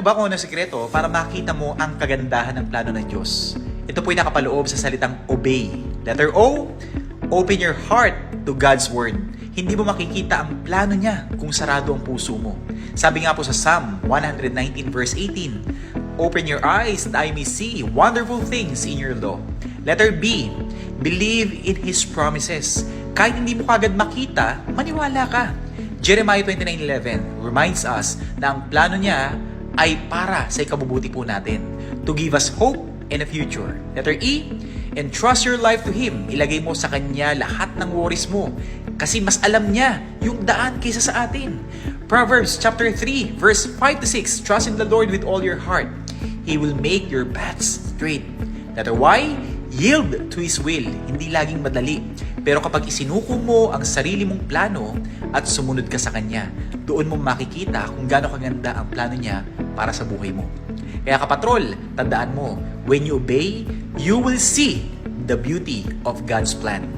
mo ba kung ano ang sikreto para makita mo ang kagandahan ng plano ng Diyos? Ito po'y nakapaloob sa salitang obey. Letter O, open your heart to God's Word. Hindi mo makikita ang plano niya kung sarado ang puso mo. Sabi nga po sa Psalm 119 verse 18, open your eyes that I may see wonderful things in your law. Letter B, believe in His promises. Kahit hindi mo kagad makita, maniwala ka. Jeremiah 29:11 reminds us na ang plano niya ay para sa ikabubuti po natin, to give us hope and a future. Letter E, entrust your life to Him. Ilagay mo sa Kanya lahat ng worries mo kasi mas alam niya yung daan kaysa sa atin. Proverbs chapter 3 verse 5 to 6, trust in the Lord with all your heart. He will make your paths straight. Letter Y, yield to His will. Hindi laging madali. Pero kapag isinuko mo ang sarili mong plano at sumunod ka sa Kanya, doon mo makikita kung gaano kaganda ang plano niya para sa buhay mo. Kaya kapatrol, tandaan mo, when you obey, you will see the beauty of God's plan.